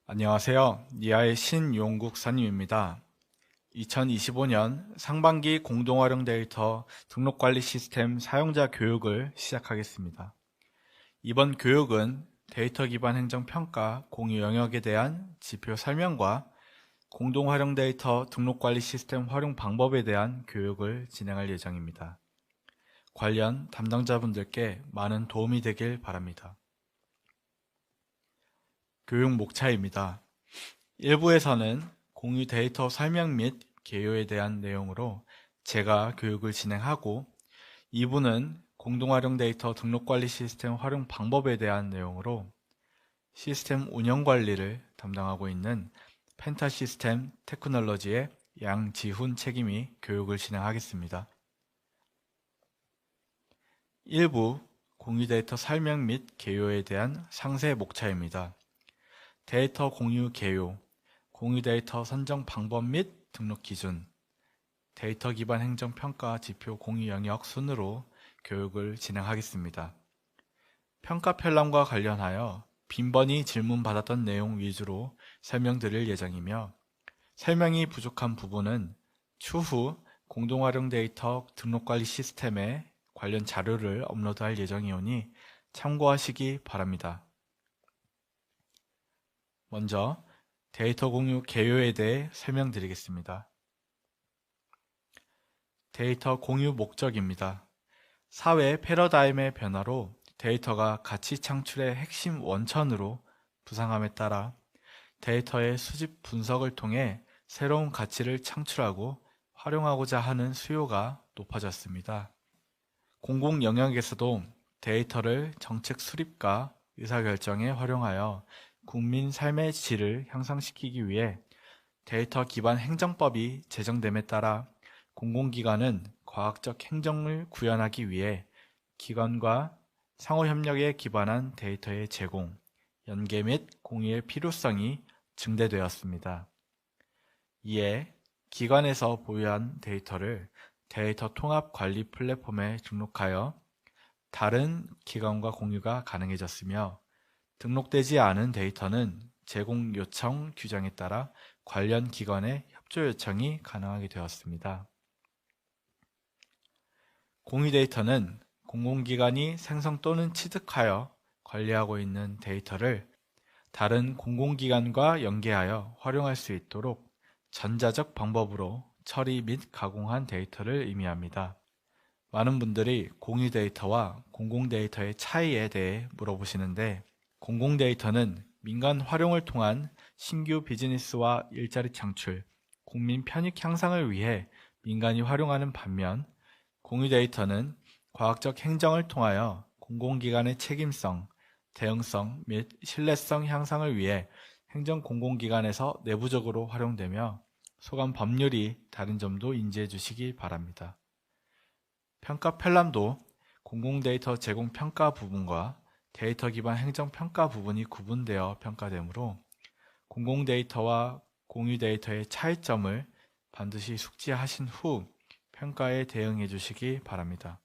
안녕하세요. 니아의 신용국 선임입니다. 2025년 상반기 공동활용 데이터 등록관리 시스템 사용자 교육을 시작하겠습니다. 이번 교육은 데이터 기반 행정 평가 공유 영역에 대한 지표 설명과 공동활용 데이터 등록관리 시스템 활용 방법에 대한 교육을 진행할 예정입니다. 관련 담당자분들께 많은 도움이 되길 바랍니다. 교육 목차입니다. 1부에서는 공유 데이터 설명 및 개요에 대한 내용으로 제가 교육을 진행하고 2부는 공동활용 데이터 등록관리 시스템 활용 방법에 대한 내용으로 시스템 운영 관리를 담당하고 있는 펜타시스템 테크놀로지의 양지훈 책임이 교육을 진행하겠습니다. 1부 공유 데이터 설명 및 개요에 대한 상세 목차입니다. 데이터 공유 개요, 공유 데이터 선정 방법 및 등록 기준, 데이터 기반 행정 평가 지표 공유 영역 순으로 교육을 진행하겠습니다. 평가 편람과 관련하여 빈번히 질문받았던 내용 위주로 설명드릴 예정이며 설명이 부족한 부분은 추후 공동활용 데이터 등록관리 시스템에 관련 자료를 업로드할 예정이오니 참고하시기 바랍니다. 먼저 데이터 공유 개요에 대해 설명드리겠습니다. 데이터 공유 목적입니다. 사회 패러다임의 변화로 데이터가 가치 창출의 핵심 원천으로 부상함에 따라 데이터의 수집 분석을 통해 새로운 가치를 창출하고 활용하고자 하는 수요가 높아졌습니다. 공공 영역에서도 데이터를 정책 수립과 의사결정에 활용하여 국민 삶의 질을 향상시키기 위해 데이터 기반 행정법이 제정됨에 따라 공공기관은 과학적 행정을 구현하기 위해 기관과 상호협력에 기반한 데이터의 제공, 연계 및 공유의 필요성이 증대되었습니다. 이에 기관에서 보유한 데이터를 데이터 통합 관리 플랫폼에 등록하여 다른 기관과 공유가 가능해졌으며 등록되지 않은 데이터는 제공 요청 규정에 따라 관련 기관의 협조 요청이 가능하게 되었습니다. 공유 데이터는 공공기관이 생성 또는 취득하여 관리하고 있는 데이터를 다른 공공기관과 연계하여 활용할 수 있도록 전자적 방법으로 처리 및 가공한 데이터를 의미합니다. 많은 분들이 공유 데이터와 공공 데이터의 차이에 대해 물어보시는데 공공 데이터는 민간 활용을 통한 신규 비즈니스와 일자리 창출, 국민 편익 향상을 위해 민간이 활용하는 반면 공유 데이터는 과학적 행정을 통하여 공공기관의 책임성, 대응성 및 신뢰성 향상을 위해 행정 공공기관에서 내부적으로 활용되며 소관 법률이 다른 점도 인지해 주시기 바랍니다. 평가 편람도 공공데이터 제공 평가 부분과 데이터 기반 행정 평가 부분이 구분되어 평가되므로 공공데이터와 공유 데이터의 차이점을 반드시 숙지하신 후 평가에 대응해 주시기 바랍니다.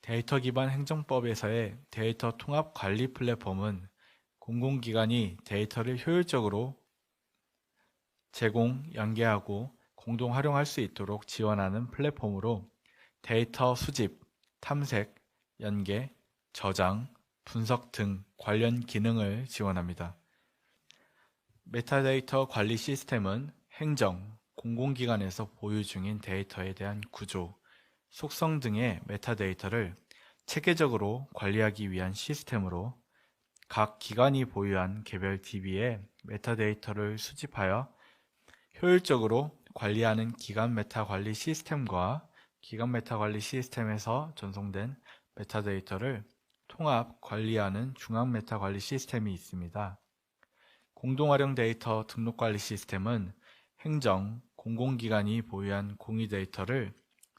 데이터 기반 행정법에서의 데이터 통합 관리 플랫폼은 공공기관이 데이터를 효율적으로 제공, 연계하고 공동 활용할 수 있도록 지원하는 플랫폼으로 데이터 수집, 탐색, 연계, 저장, 분석 등 관련 기능을 지원합니다. 메타데이터 관리 시스템은 행정, 공공기관에서 보유 중인 데이터에 대한 구조, 속성 등의 메타데이터를 체계적으로 관리하기 위한 시스템으로 각 기관이 보유한 개별 DB에 메타데이터를 수집하여 효율적으로 관리하는 기관 메타 관리 시스템과 기관 메타 관리 시스템에서 전송된 메타데이터를 통합 관리하는 중앙 메타 관리 시스템이 있습니다. 공동활용 데이터 등록 관리 시스템은 행정, 공공기관이 보유한 공유 데이터를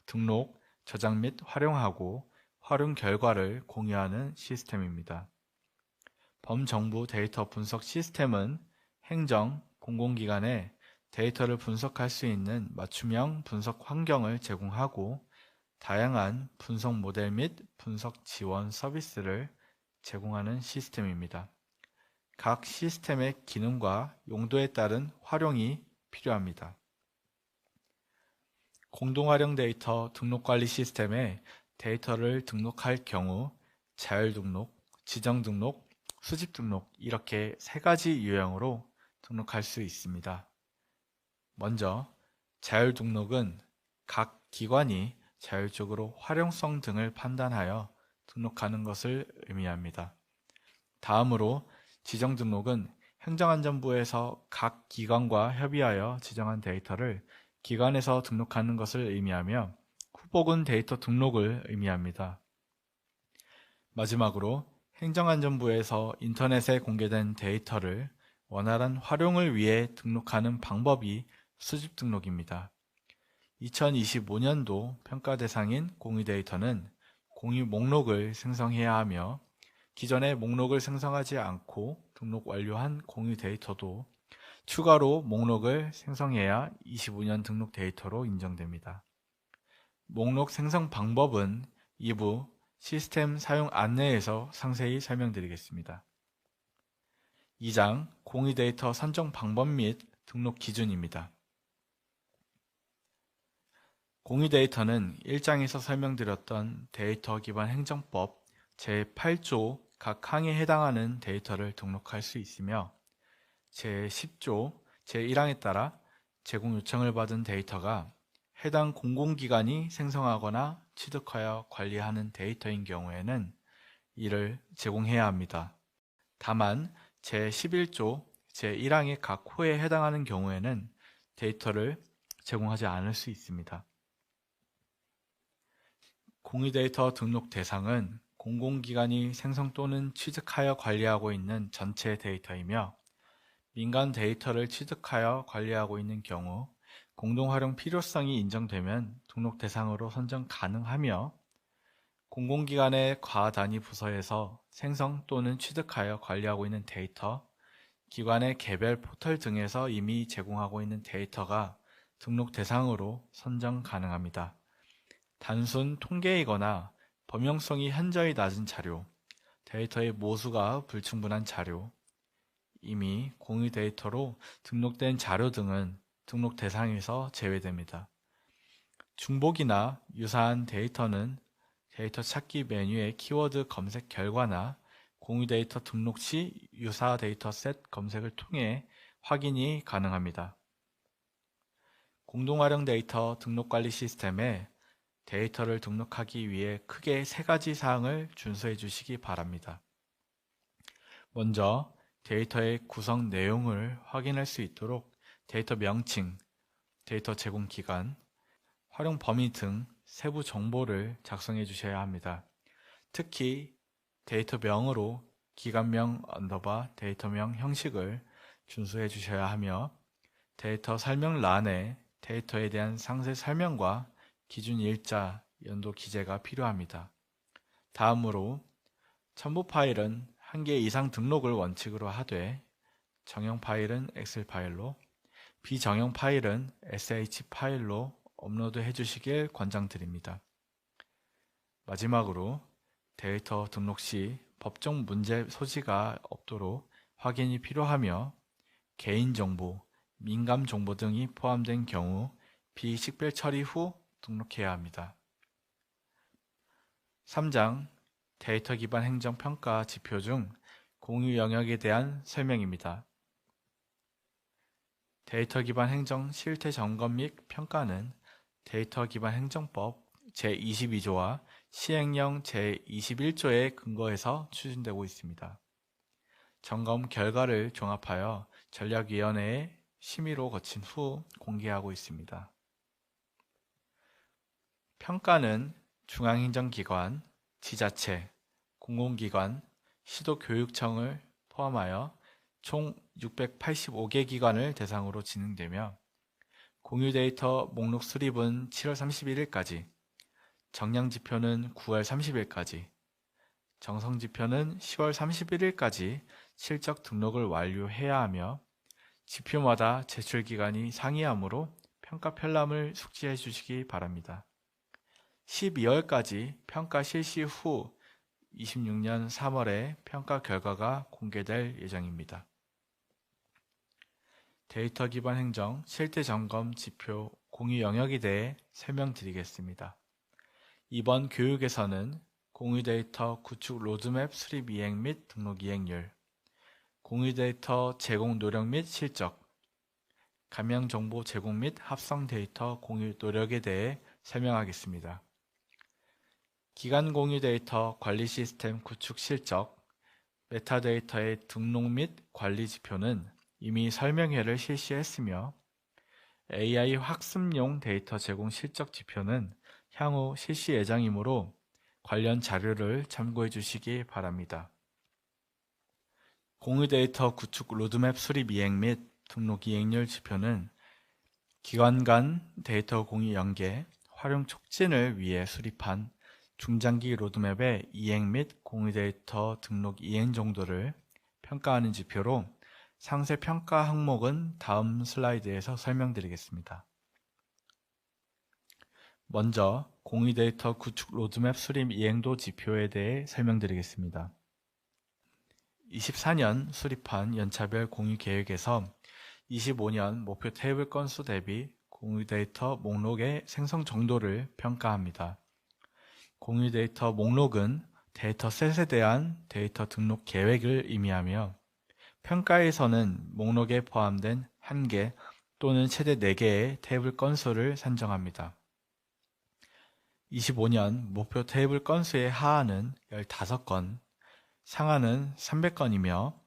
등록, 저장 및 활용하고 활용 결과를 공유하는 시스템입니다. 범정부 데이터 분석 시스템은 행정, 공공기관에 데이터를 분석할 수 있는 맞춤형 분석 환경을 제공하고 다양한 분석 모델 및 분석 지원 서비스를 제공하는 시스템입니다. 각 시스템의 기능과 용도에 따른 활용이 필요합니다. 공동활용 데이터 등록관리 시스템에 데이터를 등록할 경우 자율 등록, 지정 등록, 수집 등록 이렇게 세 가지 유형으로 등록할 수 있습니다. 먼저 자율 등록은 각 기관이 자율적으로 활용성 등을 판단하여 등록하는 것을 의미합니다. 다음으로 지정 등록은 행정안전부에서 각 기관과 협의하여 지정한 데이터를 기관에서 등록하는 것을 의미하며 후복은 데이터 등록을 의미합니다. 마지막으로 행정안전부에서 인터넷에 공개된 데이터를 원활한 활용을 위해 등록하는 방법이 수집 등록입니다. 2025년도 평가 대상인 공유 데이터는 공유 목록을 생성해야 하며 기존에 목록을 생성하지 않고 등록 완료한 공유 데이터도 추가로 목록을 생성해야 25년 등록 데이터로 인정됩니다. 목록 생성 방법은 2부 시스템 사용 안내에서 상세히 설명드리겠습니다. 2장 공유 데이터 선정 방법 및 등록 기준입니다. 공유 데이터는 1장에서 설명드렸던 데이터 기반 행정법 제8조 각 항에 해당하는 데이터를 등록할 수 있으며 제10조 제1항에 따라 제공 요청을 받은 데이터가 해당 공공기관이 생성하거나 취득하여 관리하는 데이터인 경우에는 이를 제공해야 합니다. 다만 제11조 제1항의 각 호에 해당하는 경우에는 데이터를 제공하지 않을 수 있습니다. 공유 데이터 등록 대상은 공공기관이 생성 또는 취득하여 관리하고 있는 전체 데이터이며 민간 데이터를 취득하여 관리하고 있는 경우 공동활용 필요성이 인정되면 등록 대상으로 선정 가능하며 공공기관의 과단위 부서에서 생성 또는 취득하여 관리하고 있는 데이터, 기관의 개별 포털 등에서 이미 제공하고 있는 데이터가 등록 대상으로 선정 가능합니다. 단순 통계이거나 범용성이 현저히 낮은 자료, 데이터의 모수가 불충분한 자료, 이미 공유 데이터로 등록된 자료 등은 등록 대상에서 제외됩니다. 중복이나 유사한 데이터는 데이터 찾기 메뉴의 키워드 검색 결과나 공유 데이터 등록 시 유사 데이터셋 검색을 통해 확인이 가능합니다. 공동활용 데이터 등록관리 시스템에 데이터를 등록하기 위해 크게 세 가지 사항을 준수해 주시기 바랍니다. 먼저 데이터의 구성 내용을 확인할 수 있도록 데이터 명칭, 데이터 제공 기간, 활용 범위 등 세부 정보를 작성해 주셔야 합니다. 특히 데이터명으로 기관명 데이터명 형식을 준수해 주셔야 하며 데이터 설명란에 데이터에 대한 상세 설명과 기준 일자, 연도 기재가 필요합니다. 다음으로 첨부 파일은 1개 이상 등록을 원칙으로 하되 정형 파일은 엑셀 파일로, 비정형 파일은 SH 파일로 업로드해 주시길 권장드립니다. 마지막으로 데이터 등록 시 법정 문제 소지가 없도록 확인이 필요하며 개인정보, 민감정보 등이 포함된 경우 비식별 처리 후 등록해야 합니다. 3장 데이터 기반 행정 평가 지표 중 공유 영역에 대한 설명입니다. 데이터 기반 행정 실태 점검 및 평가는 데이터 기반 행정법 제22조와 시행령 제21조에 근거해서 추진되고 있습니다. 점검 결과를 종합하여 전략위원회에 심의로 거친 후 공개하고 있습니다. 평가는 중앙행정기관, 지자체, 공공기관, 시도교육청을 포함하여 총 685개 기관을 대상으로 진행되며 공유 데이터 목록 수립은 7월 31일까지, 정량지표는 9월 30일까지, 정성지표는 10월 31일까지 실적 등록을 완료해야 하며 지표마다 제출기간이 상이하므로 평가 편람을 숙지해 주시기 바랍니다. 12월까지 평가 실시 후 26년 3월에 평가 결과가 공개될 예정입니다. 데이터 기반 행정, 실태 점검 지표, 공유 영역에 대해 설명드리겠습니다. 이번 교육에서는 공유 데이터 구축 로드맵 수립 이행 및 등록 이행률, 공유 데이터 제공 노력 및 실적, 감형 정보 제공 및 합성 데이터 공유 노력에 대해 설명하겠습니다. 기간 공유 데이터 관리 시스템 구축 실적, 메타데이터의 등록 및 관리 지표는 이미 설명회를 실시했으며 AI 학습용 데이터 제공 실적 지표는 향후 실시 예정이므로 관련 자료를 참고해 주시기 바랍니다. 공유 데이터 구축 로드맵 수립 이행 및 등록 이행률 지표는 기관 간 데이터 공유 연계, 활용 촉진을 위해 수립한 중장기 로드맵의 이행 및 공유 데이터 등록 이행 정도를 평가하는 지표로 상세 평가 항목은 다음 슬라이드에서 설명드리겠습니다. 먼저 공유 데이터 구축 로드맵 수립 이행도 지표에 대해 설명드리겠습니다. 24년 수립한 연차별 공유 계획에서 25년 목표 테이블 건수 대비 공유 데이터 목록의 생성 정도를 평가합니다. 공유 데이터 목록은 데이터셋에 대한 데이터 등록 계획을 의미하며 평가에서는 목록에 포함된 1개 또는 최대 4개의 테이블 건수를 산정합니다. 25년 목표 테이블 건수의 하한은 15건, 상한은 300건이며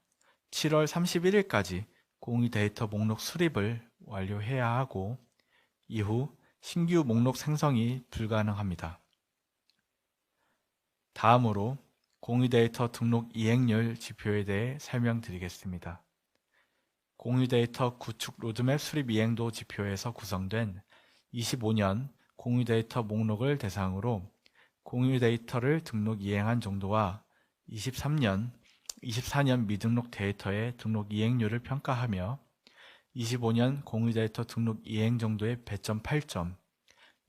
7월 31일까지 공유 데이터 목록 수립을 완료해야 하고 이후 신규 목록 생성이 불가능합니다. 다음으로 공유 데이터 등록 이행률 지표에 대해 설명드리겠습니다. 공유 데이터 구축 로드맵 수립 이행도 지표에서 구성된 25년 공유 데이터 목록을 대상으로 공유 데이터를 등록 이행한 정도와 24년 미등록 데이터의 등록 이행률을 평가하며 25년 공유 데이터 등록 이행 정도의 배점 8점,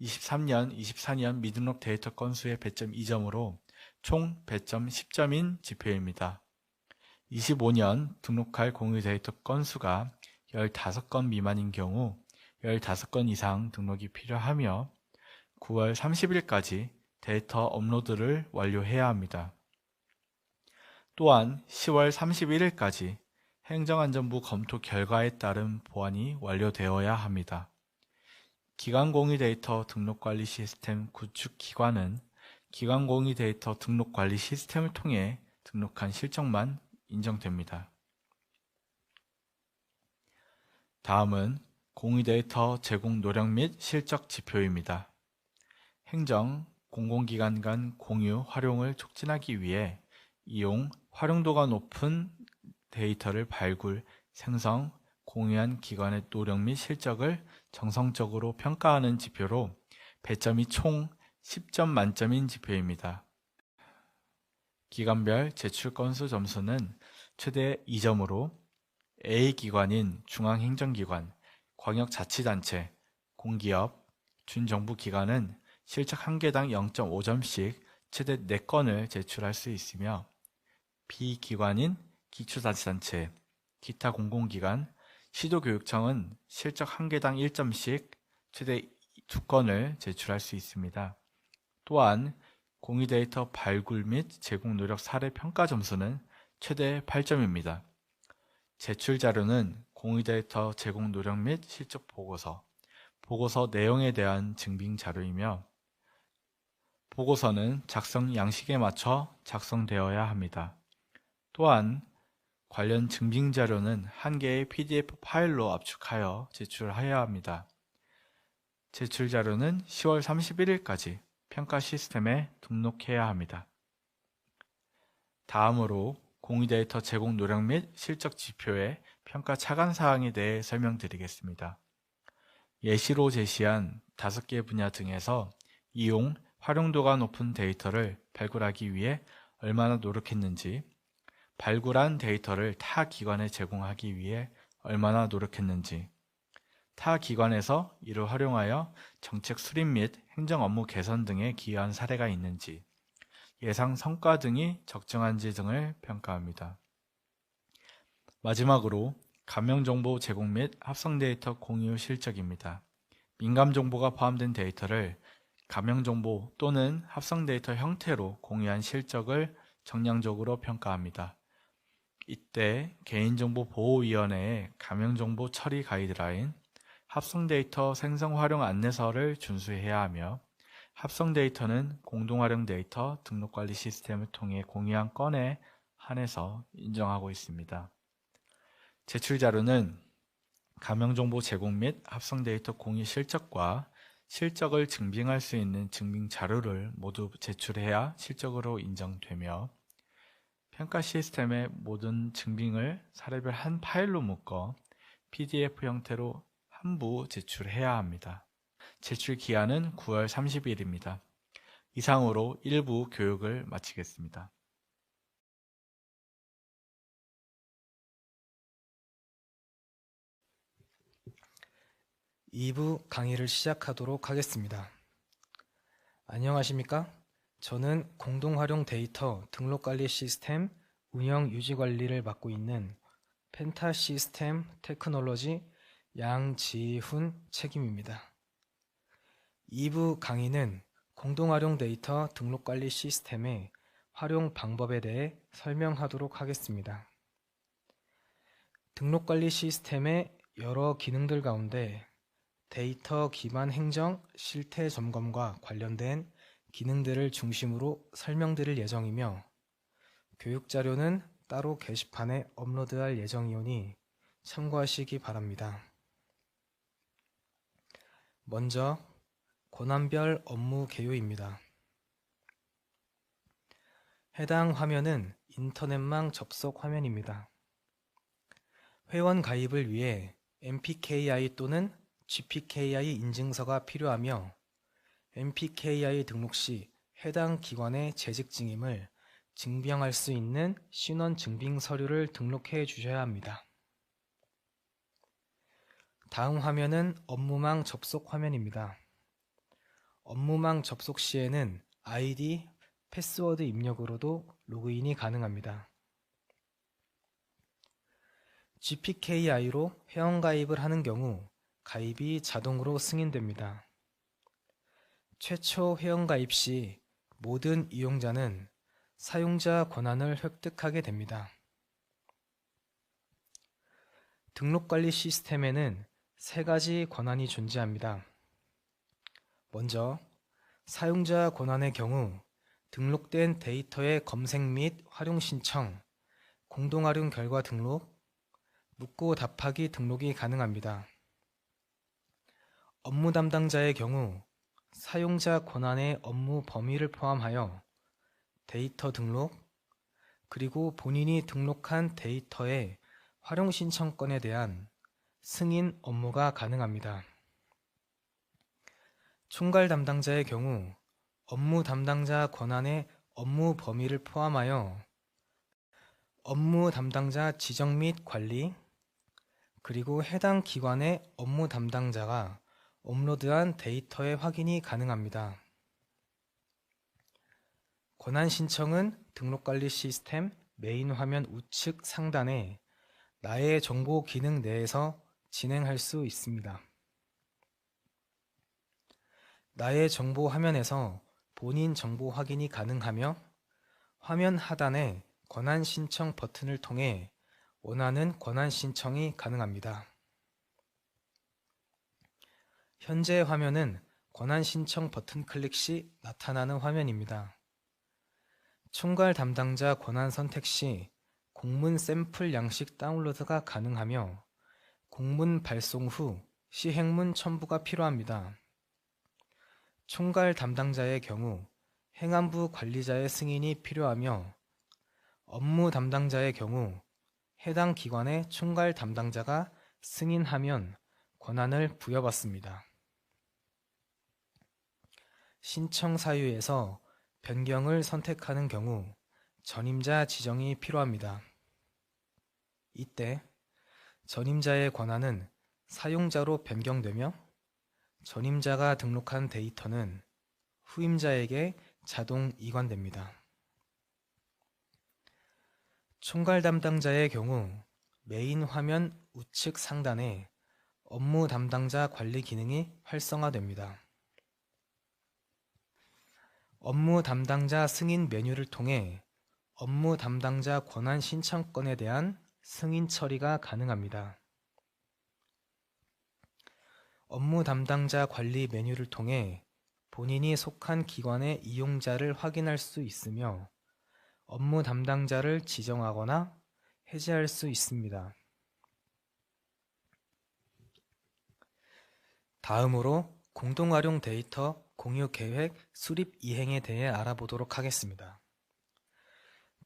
24년 미등록 데이터 건수의 배점 2점으로 총 배점 10점인 지표입니다. 25년 등록할 공유 데이터 건수가 15건 미만인 경우 15건 이상 등록이 필요하며 9월 30일까지 데이터 업로드를 완료해야 합니다. 또한 10월 31일까지 행정안전부 검토 결과에 따른 보완이 완료되어야 합니다. 기관 공유 데이터 등록 관리 시스템 구축 기관은 기관 공유 데이터 등록 관리 시스템을 통해 등록한 실적만 인정됩니다. 다음은 공유 데이터 제공 노력 및 실적 지표입니다. 행정, 공공기관 간 공유, 활용을 촉진하기 위해 이용, 활용도가 높은 데이터를 발굴, 생성, 공유한 기관의 노력 및 실적을 정성적으로 평가하는 지표로 배점이 총 10점 만점인 지표입니다. 기관별 제출 건수 점수는 최대 2점으로 A기관인 중앙행정기관, 광역자치단체, 공기업, 준정부기관은 실적 1개당 0.5점씩 최대 4건을 제출할 수 있으며 B기관인 기초자치단체, 기타 공공기관, 시도교육청은 실적 1개당 1점씩 최대 2건을 제출할 수 있습니다. 또한 공유 데이터 발굴 및 제공 노력 사례 평가 점수는 최대 8점입니다. 제출 자료는 공유 데이터 제공 노력 및 실적 보고서, 보고서 내용에 대한 증빙 자료이며 보고서는 작성 양식에 맞춰 작성되어야 합니다. 또한 관련 증빙 자료는 1개의 PDF 파일로 압축하여 제출해야 합니다. 제출 자료는 10월 31일까지 평가 시스템에 등록해야 합니다. 다음으로 공유 데이터 제공 노력 및 실적 지표의 평가 차관 사항에 대해 설명드리겠습니다. 예시로 제시한 5개 분야 등에서 이용, 활용도가 높은 데이터를 발굴하기 위해 얼마나 노력했는지, 발굴한 데이터를 타 기관에 제공하기 위해 얼마나 노력했는지, 타 기관에서 이를 활용하여 정책 수립 및 행정 업무 개선 등에 기여한 사례가 있는지, 예상 성과 등이 적정한지 등을 평가합니다. 마지막으로 감염정보 제공 및 합성 데이터 공유 실적입니다. 민감 정보가 포함된 데이터를 감염정보 또는 합성 데이터 형태로 공유한 실적을 정량적으로 평가합니다. 이때 개인정보보호위원회의 감염정보 처리 가이드라인, 합성 데이터 생성 활용 안내서를 준수해야 하며 합성 데이터는 공동활용 데이터 등록관리 시스템을 통해 공유한 건에 한해서 인정하고 있습니다. 제출 자료는 감염정보 제공 및 합성 데이터 공유 실적과 실적을 증빙할 수 있는 증빙 자료를 모두 제출해야 실적으로 인정되며 평가 시스템의 모든 증빙을 사례별 한 파일로 묶어 PDF 형태로 한부 제출해야 합니다. 제출 기한은 9월 30일입니다. 이상으로 1부 교육을 마치겠습니다. 2부 강의를 시작하도록 하겠습니다. 안녕하십니까? 저는 공동활용 데이터 등록관리 시스템 운영 유지관리를 맡고 있는 펜타시스템 테크놀로지 양지훈 책임입니다. 2부 강의는 공동활용 데이터 등록관리 시스템의 활용 방법에 대해 설명하도록 하겠습니다. 등록관리 시스템의 여러 기능들 가운데 데이터 기반 행정, 실태 점검과 관련된 기능들을 중심으로 설명드릴 예정이며 교육자료는 따로 게시판에 업로드할 예정이오니 참고하시기 바랍니다. 먼저 권한별 업무 개요입니다. 해당 화면은 인터넷망 접속 화면입니다. 회원 가입을 위해 MPKI 또는 GPKI 인증서가 필요하며 MPKI 등록 시 해당 기관의 재직 증임을 증명할 수 있는 신원 증빙 서류를 등록해 주셔야 합니다. 다음 화면은 업무망 접속 화면입니다. 업무망 접속 시에는 아이디, 패스워드 입력으로도 로그인이 가능합니다. GPKI로 회원가입을 하는 경우 가입이 자동으로 승인됩니다. 최초 회원가입 시 모든 이용자는 사용자 권한을 획득하게 됩니다. 등록관리 시스템에는 3가지 권한이 존재합니다. 먼저 사용자 권한의 경우 등록된 데이터의 검색 및 활용 신청, 공동활용 결과 등록, 묻고 답하기 등록이 가능합니다. 업무 담당자의 경우 사용자 권한의 업무 범위를 포함하여 데이터 등록, 그리고 본인이 등록한 데이터의 활용 신청권에 대한 승인 업무가 가능합니다. 총괄 담당자의 경우 업무 담당자 권한의 업무 범위를 포함하여 업무 담당자 지정 및 관리, 그리고 해당 기관의 업무 담당자가 업로드한 데이터의 확인이 가능합니다. 권한 신청은 등록관리 시스템 메인 화면 우측 상단에 나의 정보 기능 내에서 진행할 수 있습니다. 나의 정보 화면에서 본인 정보 확인이 가능하며 화면 하단에 권한 신청 버튼을 통해 원하는 권한 신청이 가능합니다. 현재 화면은 권한 신청 버튼 클릭 시 나타나는 화면입니다. 총괄 담당자 권한 선택 시 공문 샘플 양식 다운로드가 가능하며 공문 발송 후 시행문 첨부가 필요합니다. 총괄 담당자의 경우 행안부 관리자의 승인이 필요하며 업무 담당자의 경우 해당 기관의 총괄 담당자가 승인하면 권한을 부여받습니다. 신청 사유에서 변경을 선택하는 경우 전임자 지정이 필요합니다. 이때 전임자의 권한은 사용자로 변경되며 전임자가 등록한 데이터는 후임자에게 자동 이관됩니다. 총괄 담당자의 경우 메인 화면 우측 상단에 업무 담당자 관리 기능이 활성화됩니다. 업무 담당자 승인 메뉴를 통해 업무 담당자 권한 신청건에 대한 승인 처리가 가능합니다. 업무 담당자 관리 메뉴를 통해 본인이 속한 기관의 이용자를 확인할 수 있으며 업무 담당자를 지정하거나 해제할 수 있습니다. 다음으로 공동활용 데이터 공유 계획 수립 이행에 대해 알아보도록 하겠습니다.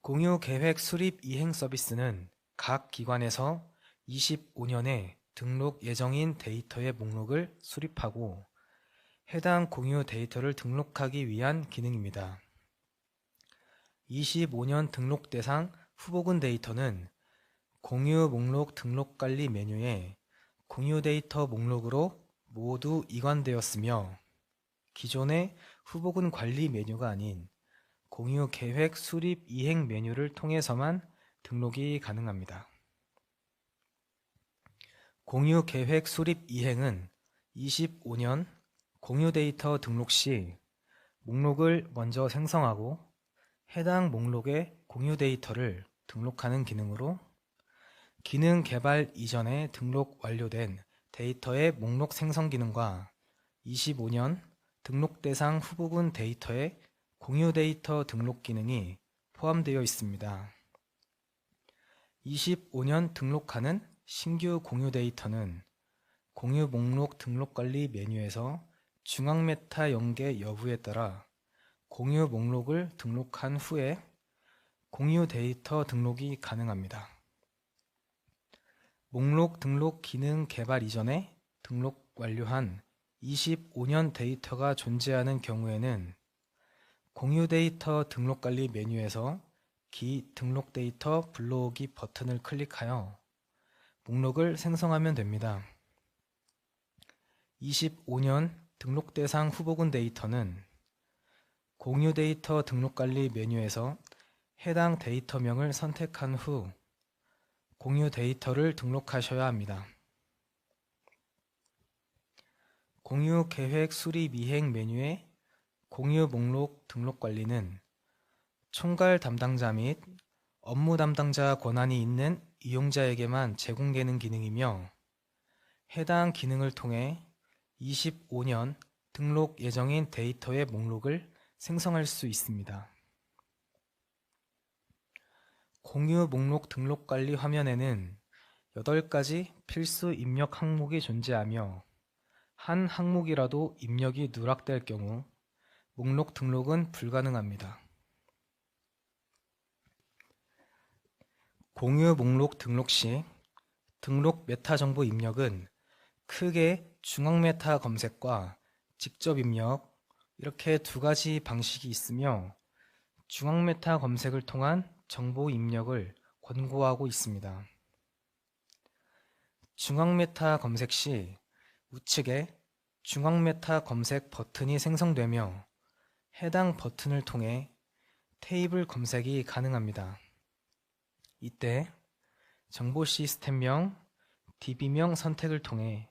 공유 계획 수립 이행 서비스는 각 기관에서 25년에 등록 예정인 데이터의 목록을 수립하고 해당 공유 데이터를 등록하기 위한 기능입니다. 25년 등록 대상 후보군 데이터는 공유 목록 등록 관리 메뉴에 공유 데이터 목록으로 모두 이관되었으며 기존의 후보군 관리 메뉴가 아닌 공유 계획 수립 이행 메뉴를 통해서만 등록이 가능합니다. 공유 계획 수립 이행은 25년 공유 데이터 등록 시 목록을 먼저 생성하고 해당 목록의 공유 데이터를 등록하는 기능으로 기능 개발 이전에 등록 완료된 데이터의 목록 생성 기능과 25년 등록 대상 후보군 데이터의 공유 데이터 등록 기능이 포함되어 있습니다. 25년 등록하는 신규 공유 데이터는 공유 목록 등록 관리 메뉴에서 중앙 메타 연계 여부에 따라 공유 목록을 등록한 후에 공유 데이터 등록이 가능합니다. 목록 등록 기능 개발 이전에 등록 완료한 25년 데이터가 존재하는 경우에는 공유 데이터 등록 관리 메뉴에서 기 등록 데이터 불러오기 버튼을 클릭하여 목록을 생성하면 됩니다. 25년 등록 대상 후보군 데이터는 공유 데이터 등록 관리 메뉴에서 해당 데이터명을 선택한 후 공유 데이터를 등록하셔야 합니다. 공유 계획 수립 이행 메뉴의 공유 목록 등록 관리는 총괄 담당자 및 업무 담당자 권한이 있는 이용자에게만 제공되는 기능이며 해당 기능을 통해 25년 등록 예정인 데이터의 목록을 생성할 수 있습니다. 공유 목록 등록 관리 화면에는 8가지 필수 입력 항목이 존재하며 한 항목이라도 입력이 누락될 경우 목록 등록은 불가능합니다. 공유 목록 등록 시 등록 메타 정보 입력은 크게 중앙 메타 검색과 직접 입력 이렇게 2가지 방식이 있으며 중앙 메타 검색을 통한 정보 입력을 권고하고 있습니다. 중앙 메타 검색 시 우측에 중앙 메타 검색 버튼이 생성되며 해당 버튼을 통해 테이블 검색이 가능합니다. 이때 정보 시스템명, DB명 선택을 통해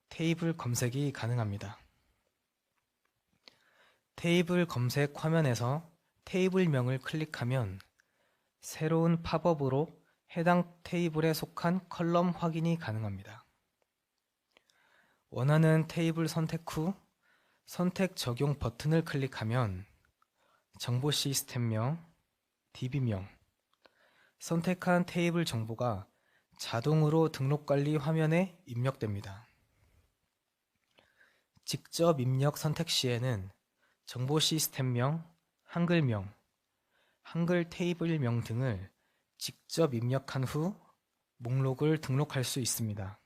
테이블 검색이 가능합니다. 테이블 검색 화면에서 테이블명을 클릭하면 새로운 팝업으로 해당 테이블에 속한 컬럼 확인이 가능합니다. 원하는 테이블 선택 후 선택 적용 버튼을 클릭하면 정보 시스템명, DB명, 선택한 테이블 정보가 자동으로 등록 관리 화면에 입력됩니다. 직접 입력 선택 시에는 정보 시스템명, 한글명, 한글 테이블명 등을 직접 입력한 후 목록을 등록할 수 있습니다.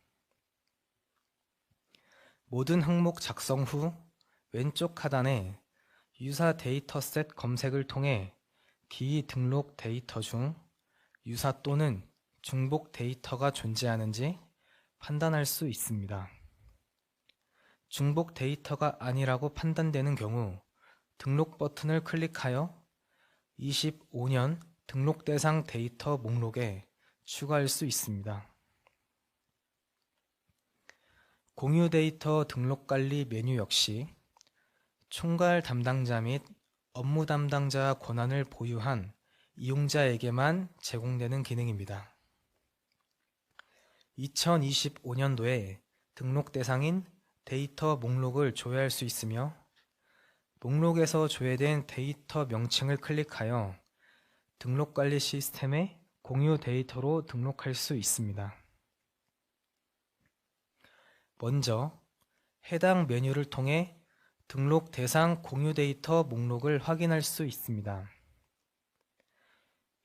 모든 항목 작성 후 왼쪽 하단에 유사 데이터셋 검색을 통해 기 등록 데이터 중 유사 또는 중복 데이터가 존재하는지 판단할 수 있습니다. 중복 데이터가 아니라고 판단되는 경우 등록 버튼을 클릭하여 25년 등록 대상 데이터 목록에 추가할 수 있습니다. 공유 데이터 등록 관리 메뉴 역시 총괄 담당자 및 업무 담당자 권한을 보유한 이용자에게만 제공되는 기능입니다. 2025년도에 등록 대상인 데이터 목록을 조회할 수 있으며 목록에서 조회된 데이터 명칭을 클릭하여 등록관리 시스템에 공유 데이터로 등록할 수 있습니다. 먼저 해당 메뉴를 통해 등록 대상 공유 데이터 목록을 확인할 수 있습니다.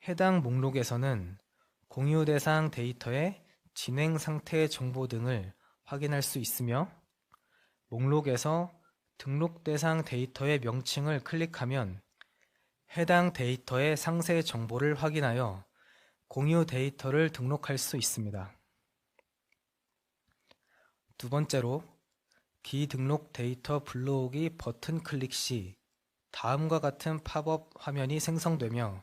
해당 목록에서는 공유 대상 데이터의 진행 상태 정보 등을 확인할 수 있으며 목록에서 등록 대상 데이터의 명칭을 클릭하면 해당 데이터의 상세 정보를 확인하여 공유 데이터를 등록할 수 있습니다. 두 번째로 기등록 데이터 불러오기 버튼 클릭 시 다음과 같은 팝업 화면이 생성되며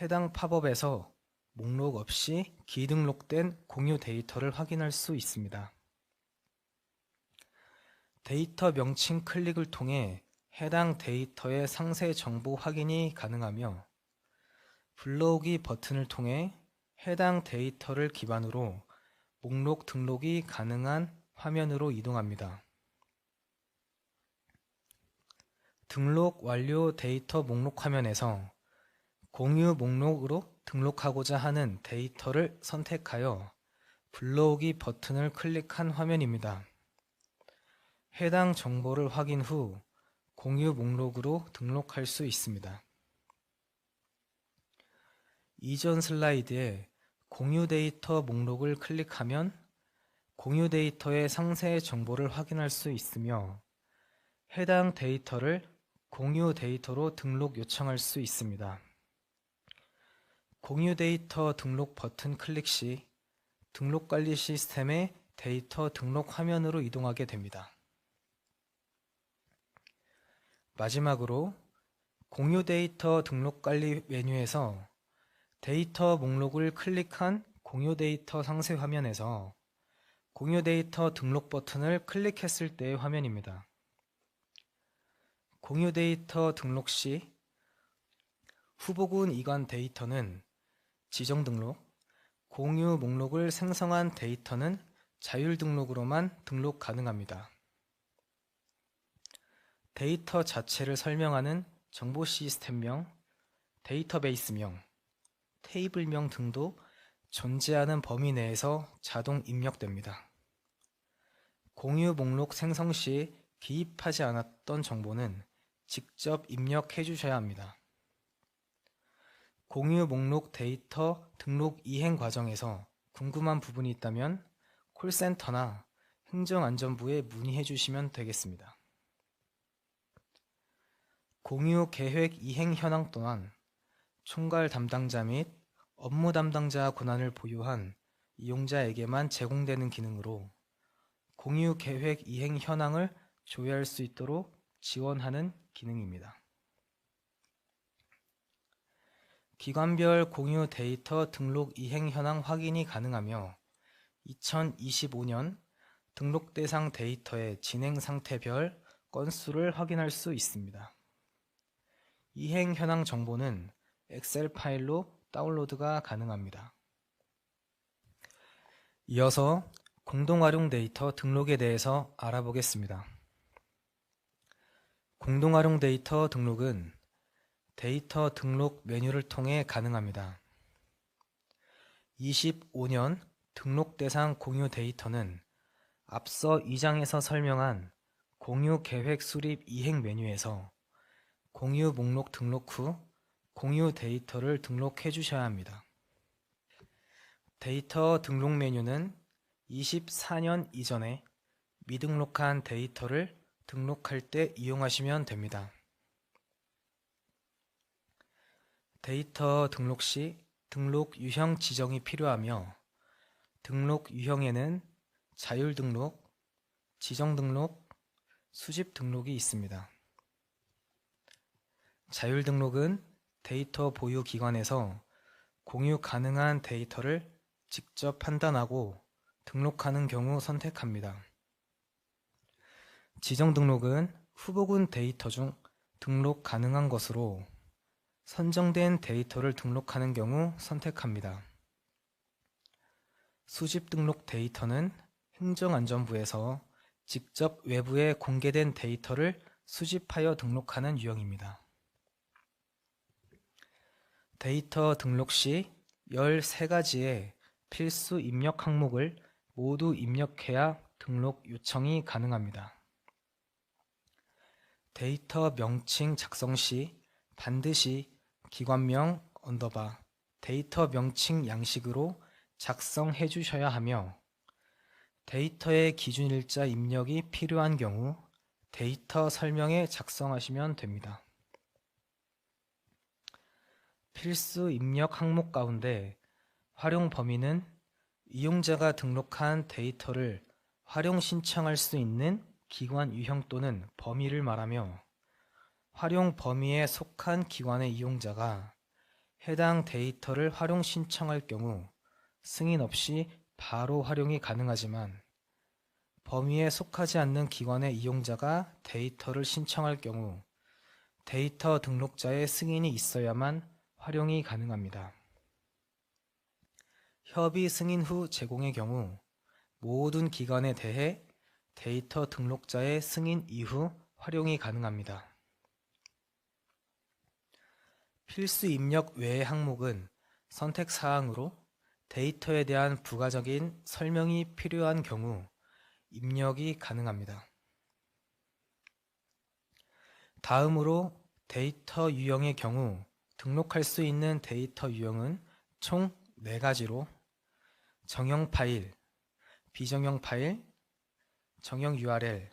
해당 팝업에서 목록 없이 기등록된 공유 데이터를 확인할 수 있습니다. 데이터 명칭 클릭을 통해 해당 데이터의 상세 정보 확인이 가능하며 불러오기 버튼을 통해 해당 데이터를 기반으로 목록 등록이 가능한 화면으로 이동합니다. 등록 완료 데이터 목록 화면에서 공유 목록으로 등록하고자 하는 데이터를 선택하여 불러오기 버튼을 클릭한 화면입니다. 해당 정보를 확인 후 공유 목록으로 등록할 수 있습니다. 이전 슬라이드에 공유 데이터 목록을 클릭하면 공유 데이터의 상세 정보를 확인할 수 있으며 해당 데이터를 공유 데이터로 등록 요청할 수 있습니다. 공유 데이터 등록 버튼 클릭 시 등록관리 시스템의 데이터 등록 화면으로 이동하게 됩니다. 마지막으로 공유 데이터 등록관리 메뉴에서 데이터 목록을 클릭한 공유 데이터 상세 화면에서 공유 데이터 등록 버튼을 클릭했을 때의 화면입니다. 공유 데이터 등록 시 후보군 이관 데이터는 지정 등록, 공유 목록을 생성한 데이터는 자율 등록으로만 등록 가능합니다. 데이터 자체를 설명하는 정보 시스템명, 데이터베이스명, 테이블명 등도 존재하는 범위 내에서 자동 입력됩니다. 공유 목록 생성 시 기입하지 않았던 정보는 직접 입력해 주셔야 합니다. 공유 목록 데이터 등록 이행 과정에서 궁금한 부분이 있다면 콜센터나 행정안전부에 문의해 주시면 되겠습니다. 공유 계획 이행 현황 또한 총괄 담당자 및 업무 담당자 권한을 보유한 이용자에게만 제공되는 기능으로 공유 계획 이행 현황을 조회할 수 있도록 지원하는 기능입니다. 기관별 공유 데이터 등록 이행 현황 확인이 가능하며 2025년 등록 대상 데이터의 진행 상태별 건수를 확인할 수 있습니다. 이행 현황 정보는 엑셀 파일로 다운로드가 가능합니다. 이어서 공동활용 데이터 등록에 대해서 알아보겠습니다. 공동활용 데이터 등록은 데이터 등록 메뉴를 통해 가능합니다. 25년 등록 대상 공유 데이터는 앞서 2장에서 설명한 공유 계획 수립 이행 메뉴에서 공유 목록 등록 후 공유 데이터를 등록해 주셔야 합니다. 데이터 등록 메뉴는 24년 이전에 미등록한 데이터를 등록할 때 이용하시면 됩니다. 데이터 등록 시 등록 유형 지정이 필요하며 등록 유형에는 자율 등록, 지정 등록, 수집 등록이 있습니다. 자율 등록은 데이터 보유 기관에서 공유 가능한 데이터를 직접 판단하고 등록하는 경우 선택합니다. 지정 등록은 후보군 데이터 중 등록 가능한 것으로 선정된 데이터를 등록하는 경우 선택합니다. 수집 등록 데이터는 행정안전부에서 직접 외부에 공개된 데이터를 수집하여 등록하는 유형입니다. 데이터 등록 시 13가지의 필수 입력 항목을 모두 입력해야 등록 요청이 가능합니다. 데이터 명칭 작성 시 반드시 기관명 데이터 명칭 양식으로 작성해 주셔야 하며 데이터의 기준일자 입력이 필요한 경우 데이터 설명에 작성하시면 됩니다. 필수 입력 항목 가운데 활용 범위는 이용자가 등록한 데이터를 활용 신청할 수 있는 기관 유형 또는 범위를 말하며 활용 범위에 속한 기관의 이용자가 해당 데이터를 활용 신청할 경우 승인 없이 바로 활용이 가능하지만 범위에 속하지 않는 기관의 이용자가 데이터를 신청할 경우 데이터 등록자의 승인이 있어야만 활용이 가능합니다. 협의 승인 후 제공의 경우 모든 기관에 대해 데이터 등록자의 승인 이후 활용이 가능합니다. 필수 입력 외의 항목은 선택사항으로 데이터에 대한 부가적인 설명이 필요한 경우 입력이 가능합니다. 다음으로 데이터 유형의 경우 등록할 수 있는 데이터 유형은 총 4가지로 정형 파일, 비정형 파일, 정형 URL,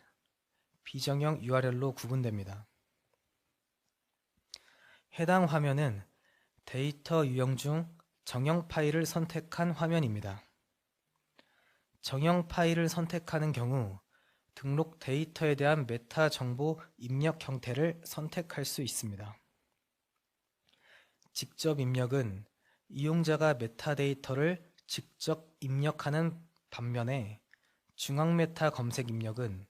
비정형 URL로 구분됩니다. 해당 화면은 데이터 유형 중 정형 파일을 선택한 화면입니다. 정형 파일을 선택하는 경우 등록 데이터에 대한 메타 정보 입력 형태를 선택할 수 있습니다. 직접 입력은 이용자가 메타데이터를 직접 입력하는 반면에 중앙 메타 검색 입력은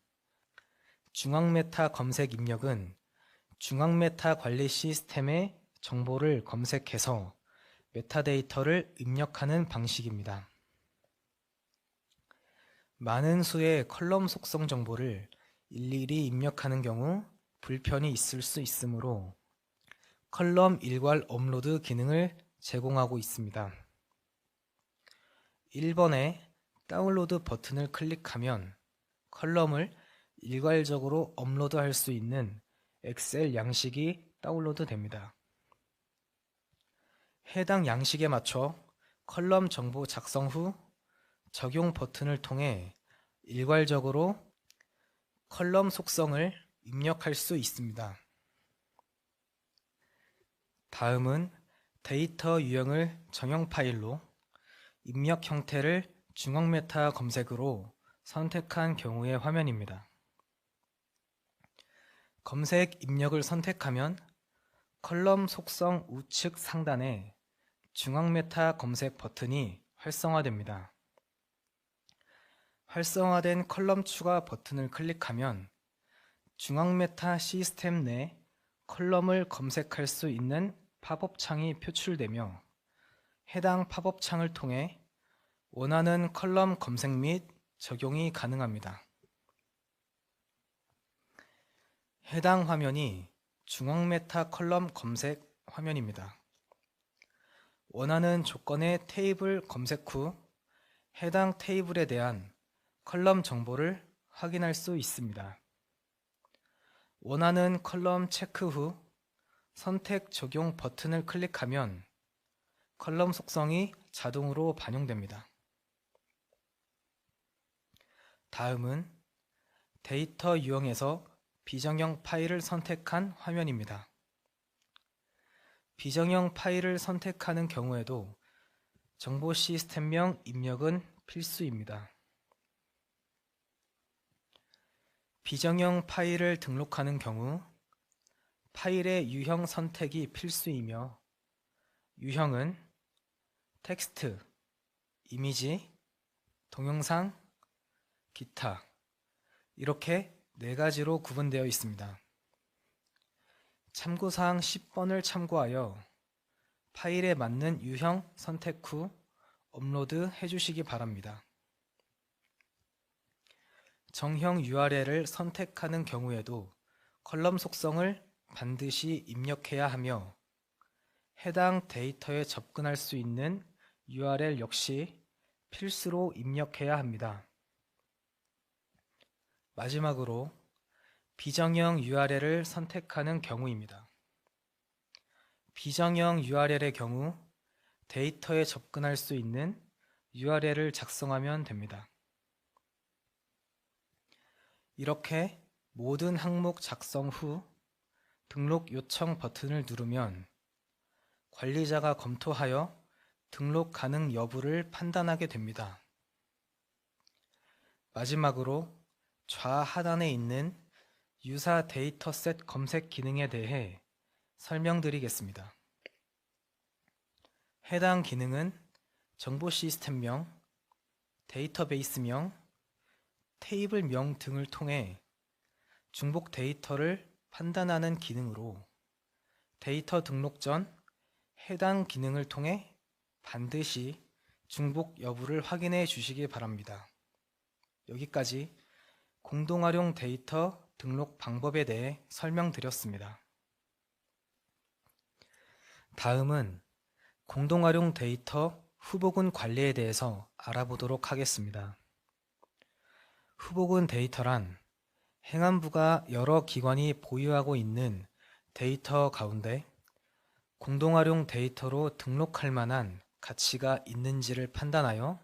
중앙 메타 관리 시스템의 정보를 검색해서 메타데이터를 입력하는 방식입니다. 많은 수의 컬럼 속성 정보를 일일이 입력하는 경우 불편이 있을 수 있으므로 컬럼 일괄 업로드 기능을 제공하고 있습니다. 1번에 다운로드 버튼을 클릭하면 컬럼을 일괄적으로 업로드할 수 있는 엑셀 양식이 다운로드 됩니다. 해당 양식에 맞춰 컬럼 정보 작성 후 적용 버튼을 통해 일괄적으로 컬럼 속성을 입력할 수 있습니다. 다음은 데이터 유형을 정형 파일로 입력 형태를 중앙 메타 검색으로 선택한 경우의 화면입니다. 검색 입력을 선택하면 컬럼 속성 우측 상단에 중앙 메타 검색 버튼이 활성화됩니다. 활성화된 컬럼 추가 버튼을 클릭하면 중앙 메타 시스템 내 컬럼을 검색할 수 있는 팝업 창이 표출되며 해당 팝업 창을 통해 원하는 컬럼 검색 및 적용이 가능합니다. 해당 화면이 중앙 메타 컬럼 검색 화면입니다. 원하는 조건의 테이블 검색 후 해당 테이블에 대한 컬럼 정보를 확인할 수 있습니다. 원하는 컬럼 체크 후 선택 적용 버튼을 클릭하면 컬럼 속성이 자동으로 반영됩니다. 다음은 데이터 유형에서 비정형 파일을 선택한 화면입니다. 비정형 파일을 선택하는 경우에도 정보 시스템명 입력은 필수입니다. 비정형 파일을 등록하는 경우 파일의 유형 선택이 필수이며 유형은 텍스트, 이미지, 동영상, 기타 이렇게 4가지로 구분되어 있습니다. 참고사항 10번을 참고하여 파일에 맞는 유형 선택 후 업로드 해주시기 바랍니다. 정형 URL을 선택하는 경우에도 컬럼 속성을 반드시 입력해야 하며 해당 데이터에 접근할 수 있는 URL 역시 필수로 입력해야 합니다. 마지막으로 비정형 URL을 선택하는 경우입니다. 비정형 URL의 경우 데이터에 접근할 수 있는 URL을 작성하면 됩니다. 이렇게 모든 항목 작성 후 등록 요청 버튼을 누르면 관리자가 검토하여 등록 가능 여부를 판단하게 됩니다. 마지막으로 좌하단에 있는 유사 데이터셋 검색 기능에 대해 설명드리겠습니다. 해당 기능은 정보 시스템명, 데이터베이스명, 테이블명 등을 통해 중복 데이터를 판단하는 기능으로 데이터 등록 전 해당 기능을 통해 반드시 중복 여부를 확인해 주시기 바랍니다. 여기까지 공동활용 데이터 등록 방법에 대해 설명드렸습니다. 다음은 공동활용 데이터 후보군 관리에 대해서 알아보도록 하겠습니다. 후보군 데이터란 행안부가 여러 기관이 보유하고 있는 데이터 가운데 공동활용 데이터로 등록할 만한 가치가 있는지를 판단하여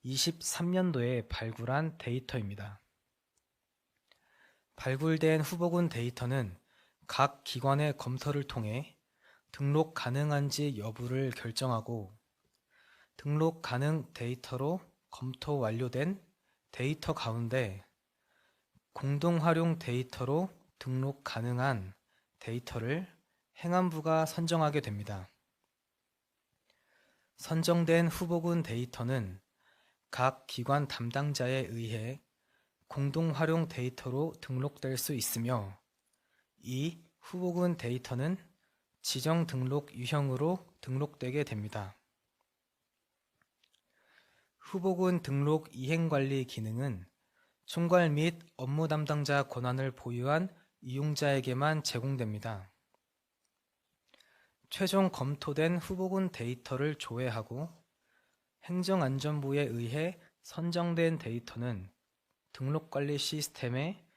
23년도에 발굴한 데이터입니다. 발굴된 후보군 데이터는 각 기관의 검토를 통해 등록 가능한지 여부를 결정하고 등록 가능 데이터로 검토 완료된 데이터 가운데 공동활용 데이터로 등록 가능한 데이터를 행안부가 선정하게 됩니다. 선정된 후보군 데이터는 각 기관 담당자에 의해 공동활용 데이터로 등록될 수 있으며 이 후보군 데이터는 지정 등록 유형으로 등록되게 됩니다. 후보군 등록 이행관리 기능은 총괄 및 업무 담당자 권한을 보유한 이용자에게만 제공됩니다. 최종 검토된 후보군 데이터를 조회하고 행정안전부에 의해 선정된 데이터는 등록관리 시스템에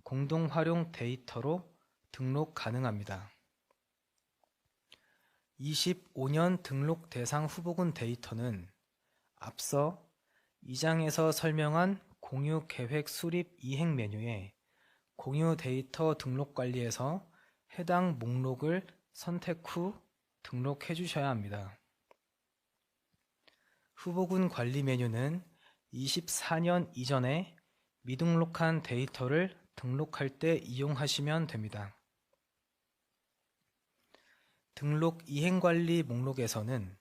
공동활용 데이터로 등록 가능합니다. 25년 등록 대상 후보군 데이터는 앞서 2장에서 설명한 공유 계획 수립 이행 메뉴에 공유 데이터 등록 관리에서 해당 목록을 선택 후 등록해 주셔야 합니다. 후보군 관리 메뉴는 24년 이전에 미등록한 데이터를 등록할 때 이용하시면 됩니다. 등록 이행관리 목록에서는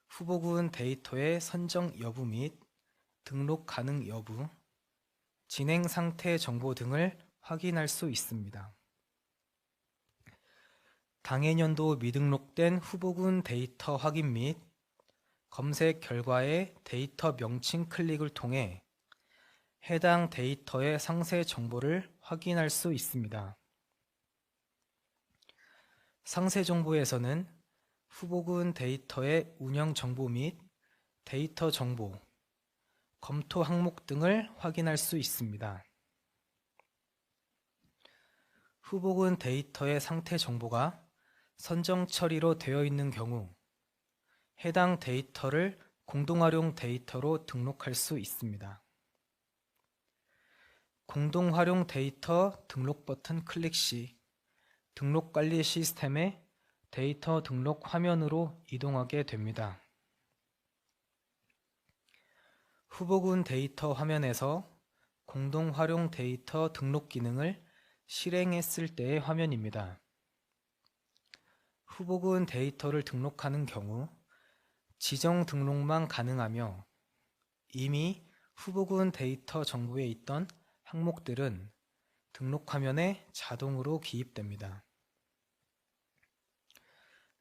후보군 데이터의 선정 여부 및 등록 가능 여부, 진행 상태 정보 등을 확인할 수 있습니다. 당해년도 미등록된 후보군 데이터 확인 및 검색 결과의 데이터 명칭 클릭을 통해 해당 데이터의 상세 정보를 확인할 수 있습니다. 상세 정보에서는 후보군 데이터의 운영 정보 및 데이터 정보, 검토 항목 등을 확인할 수 있습니다. 후보군 데이터의 상태 정보가 선정 처리로 되어 있는 경우 해당 데이터를 공동활용 데이터로 등록할 수 있습니다. 공동활용 데이터 등록 버튼 클릭 시 등록관리 시스템의 데이터 등록 화면으로 이동하게 됩니다. 후보군 데이터 화면에서 공동활용 데이터 등록 기능을 실행했을 때의 화면입니다. 후보군 데이터를 등록하는 경우 지정 등록만 가능하며 이미 후보군 데이터 정보에 있던 항목들은 등록 화면에 자동으로 기입됩니다.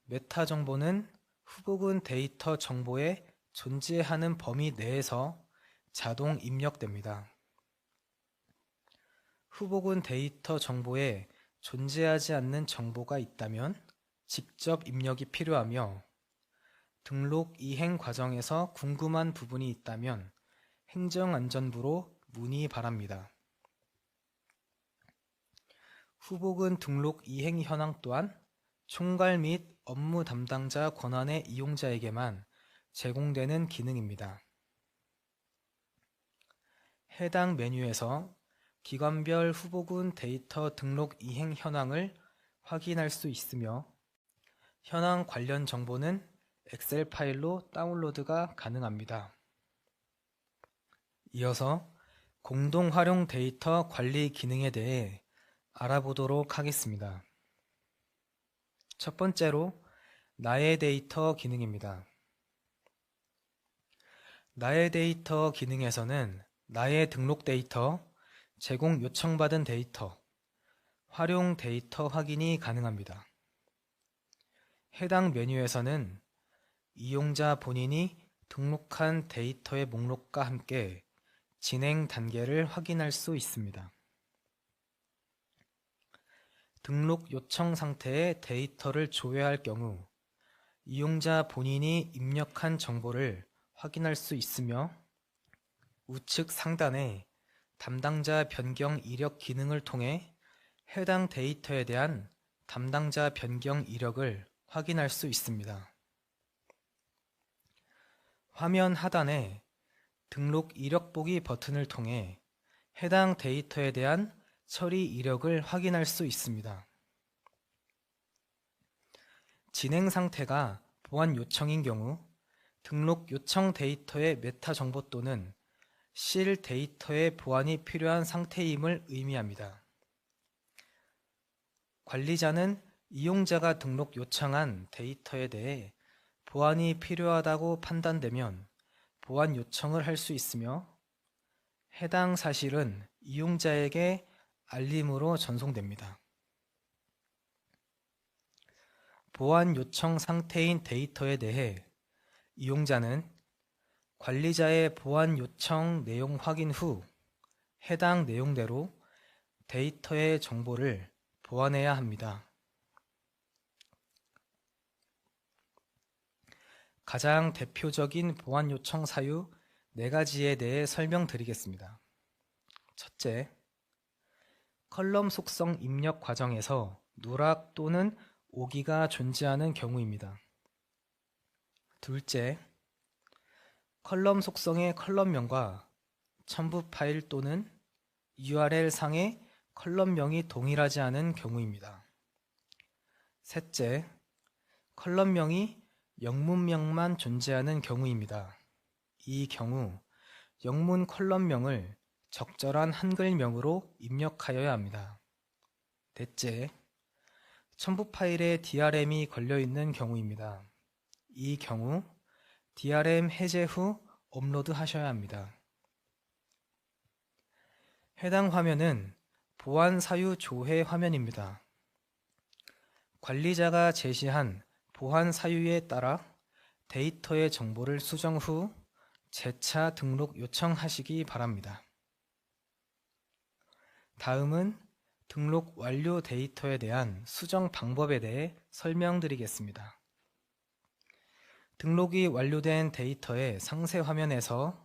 메타 정보는 후보군 데이터 정보에 존재하는 범위 내에서 자동 입력됩니다. 후보군 데이터 정보에 존재하지 않는 정보가 있다면 직접 입력이 필요하며 등록 이행 과정에서 궁금한 부분이 있다면 행정안전부로 문의 바랍니다. 후보군 등록 이행 현황 또한 총괄 및 업무 담당자 권한의 이용자에게만 제공되는 기능입니다. 해당 메뉴에서 기관별 후보군 데이터 등록 이행 현황을 확인할 수 있으며 현황 관련 정보는 엑셀 파일로 다운로드가 가능합니다. 이어서 공동 활용 데이터 관리 기능에 대해 알아보도록 하겠습니다. 첫 번째로 나의 데이터 기능입니다. 나의 데이터 기능에서는 나의 등록 데이터, 제공 요청받은 데이터, 활용 데이터 확인이 가능합니다. 해당 메뉴에서는 이용자 본인이 등록한 데이터의 목록과 함께 진행 단계를 확인할 수 있습니다. 등록 요청 상태의 데이터를 조회할 경우 이용자 본인이 입력한 정보를 확인할 수 있으며 우측 상단에 담당자 변경 이력 기능을 통해 해당 데이터에 대한 담당자 변경 이력을 확인할 수 있습니다. 화면 하단에 등록 이력 보기 버튼을 통해 해당 데이터에 대한 처리 이력을 확인할 수 있습니다. 진행 상태가 보안 요청인 경우 등록 요청 데이터의 메타 정보 또는 실 데이터의 보안이 필요한 상태임을 의미합니다. 관리자는 이용자가 등록 요청한 데이터에 대해 보안이 필요하다고 판단되면 보안 요청을 할 수 있으며 해당 사실은 이용자에게 알림으로 전송됩니다. 보안 요청 상태인 데이터에 대해 이용자는 관리자의 보안 요청 내용 확인 후 해당 내용대로 데이터의 정보를 보완해야 합니다. 가장 대표적인 보안 요청 사유 4가지에 대해 설명드리겠습니다. 첫째, 컬럼 속성 입력 과정에서 누락 또는 오기가 존재하는 경우입니다. 둘째, 컬럼 속성의 컬럼명과 첨부 파일 또는 URL 상의 컬럼명이 동일하지 않은 경우입니다. 셋째, 컬럼명이 영문명만 존재하는 경우입니다. 이 경우 영문 컬럼명을 적절한 한글명으로 입력하여야 합니다. 넷째, 첨부 파일에 DRM이 걸려있는 경우입니다. 이 경우 DRM 해제 후 업로드 하셔야 합니다. 해당 화면은 보안 사유 조회 화면입니다. 관리자가 제시한 보안 사유에 따라 데이터의 정보를 수정 후 재차 등록 요청하시기 바랍니다. 다음은 등록 완료 데이터에 대한 수정 방법에 대해 설명드리겠습니다. 등록이 완료된 데이터의 상세 화면에서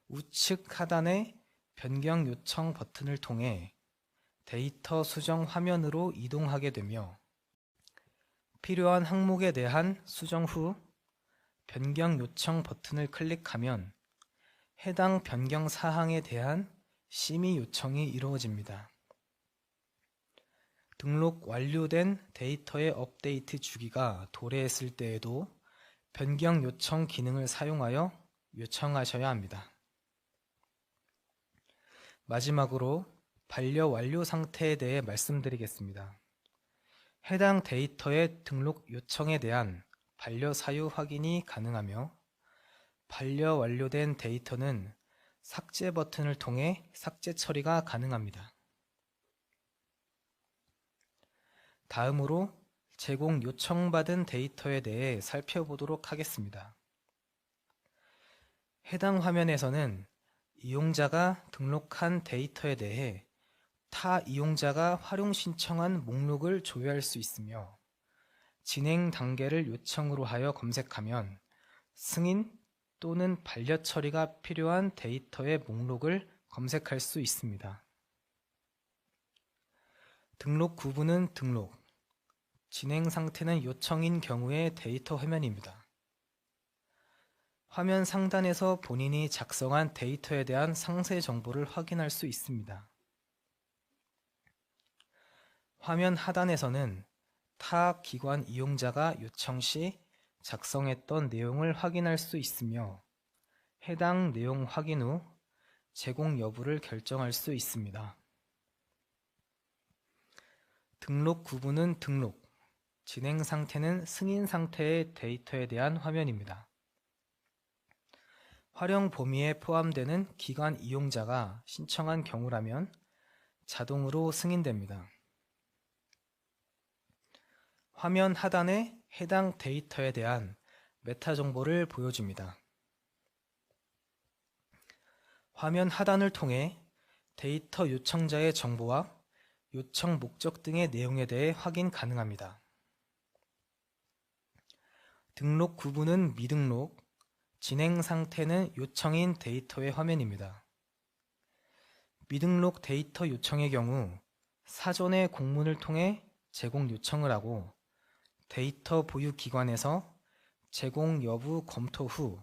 우측 하단의 변경 요청 버튼을 통해 데이터 수정 화면으로 이동하게 되며 필요한 항목에 대한 수정 후 변경 요청 버튼을 클릭하면 해당 변경 사항에 대한 심의 요청이 이루어집니다. 등록 완료된 데이터의 업데이트 주기가 도래했을 때에도 변경 요청 기능을 사용하여 요청하셔야 합니다. 마지막으로 반려 완료 상태에 대해 말씀드리겠습니다. 해당 데이터의 등록 요청에 대한 반려 사유 확인이 가능하며 반려 완료된 데이터는 삭제 버튼을 통해 삭제 처리가 가능합니다. 다음으로 제공 요청받은 데이터에 대해 살펴보도록 하겠습니다. 해당 화면에서는 이용자가 등록한 데이터에 대해 타 이용자가 활용 신청한 목록을 조회할 수 있으며 진행 단계를 요청으로 하여 검색하면 승인 또는 반려 처리가 필요한 데이터의 목록을 검색할 수 있습니다. 등록 구분은 등록, 진행 상태는 요청인 경우의 데이터 화면입니다. 화면 상단에서 본인이 작성한 데이터에 대한 상세 정보를 확인할 수 있습니다. 화면 하단에서는 타 기관 이용자가 요청 시 작성했던 내용을 확인할 수 있으며 해당 내용 확인 후 제공 여부를 결정할 수 있습니다. 등록 구분은 등록, 진행 상태는 승인 상태의 데이터에 대한 화면입니다. 활용 범위에 포함되는 기관 이용자가 신청한 경우라면 자동으로 승인됩니다. 화면 하단에 해당 데이터에 대한 메타 정보를 보여줍니다. 화면 하단을 통해 데이터 요청자의 정보와 요청 목적 등의 내용에 대해 확인 가능합니다. 등록 구분은 미등록, 진행 상태는 요청인 데이터의 화면입니다. 미등록 데이터 요청의 경우 사전에 공문을 통해 제공 요청을 하고 데이터 보유 기관에서 제공 여부 검토 후